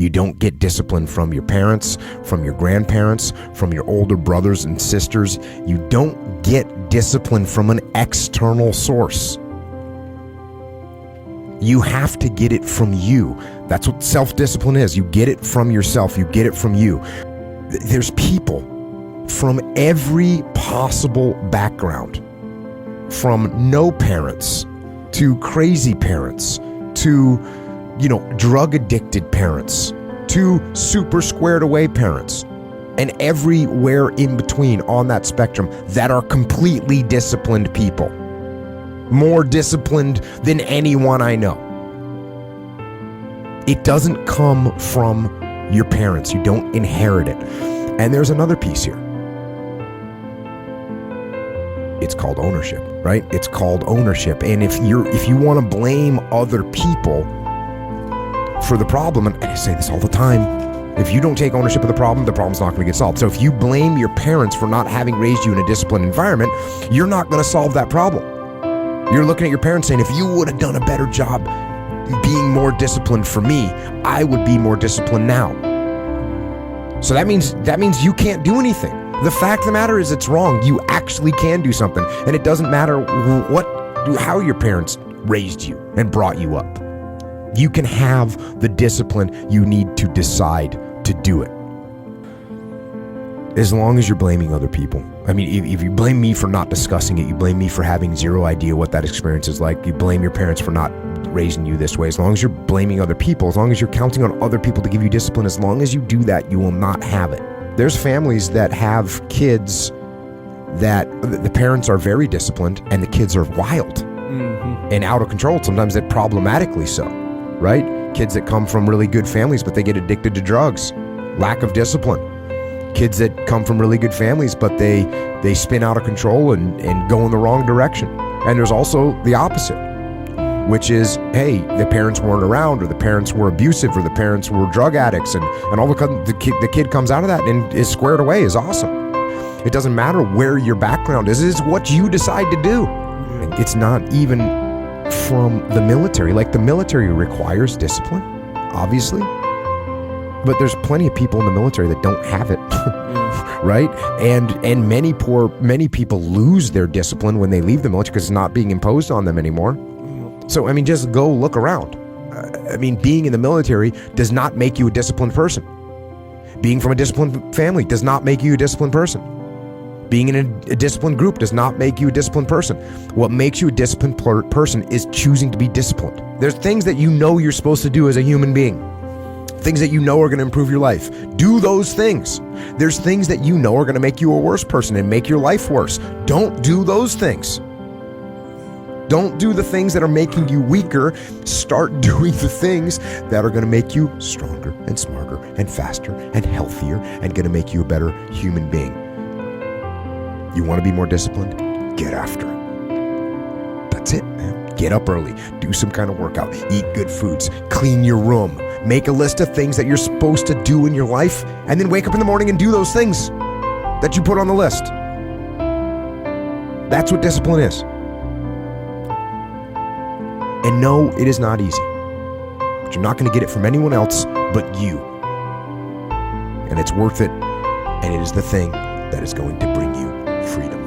You don't get discipline from your parents, from your grandparents, from your older brothers and sisters. You don't get discipline from an external source. You have to get it from you. That's what self-discipline is. You get it from yourself. You get it from you. There's people from every possible background, from no parents to crazy parents to, drug addicted parents to super squared away parents, and everywhere in between on that spectrum that are completely disciplined people. More disciplined than anyone I know. It doesn't come from your parents. You don't inherit it. And there's another piece here. It's called ownership, right? It's called ownership. And if you want to blame other people for the problem, and I say this all the time, if you don't take ownership of the problem's not going to get solved. So if you blame your parents for not having raised you in a disciplined environment, you're not going to solve that problem. You're looking at your parents saying, if you would have done a better job being more disciplined for me, I would be more disciplined now. So that means you can't do anything. The fact of the matter is it's wrong. You actually can do something. And it doesn't matter how your parents raised you and brought you up. You can have the discipline you need to decide to do it. As long as you're blaming other people. I mean, if you blame me for not discussing it, you blame me for having zero idea what that experience is like, you blame your parents for not raising you this way, as long as you're blaming other people, as long as you're counting on other people to give you discipline, as long as you do that, you will not have it. There's families that have kids that the parents are very disciplined and the kids are wild and out of control, sometimes that problematically so, right? Kids that come from really good families, but they get addicted to drugs, lack of discipline. Kids that come from really good families, but they spin out of control and go in the wrong direction. And there's also the opposite, which is, hey, the parents weren't around, or the parents were abusive, or the parents were drug addicts, and all of a sudden the kid comes out of that and is squared away, is awesome. It doesn't matter where your background is, it's what you decide to do. It's not even from the military. Like, the military requires discipline, obviously. But there's plenty of people in the military that don't have it, right? And many people lose their discipline when they leave the military because it's not being imposed on them anymore. So, I mean, just go look around. Being in the military does not make you a disciplined person. Being from a disciplined family does not make you a disciplined person. Being in a disciplined group does not make you a disciplined person. What makes you a disciplined person is choosing to be disciplined. There's things that you know you're supposed to do as a human being. Things that you know are going to improve your life. Do those things. There's things that you know are going to make you a worse person and make your life worse. Don't do those things. Don't do the things that are making you weaker. Start doing the things that are going to make you stronger and smarter and faster and healthier and going to make you a better human being. You want to be more disciplined? Get after it. That's it, man. Get up early. Do some kind of workout. Eat good foods. Clean your room. Make a list of things that you're supposed to do in your life, and then wake up in the morning and do those things that you put on the list. That's what discipline is. And no, it is not easy. But you're not going to get it from anyone else but you. And it's worth it, and it is the thing that is going to bring you freedom.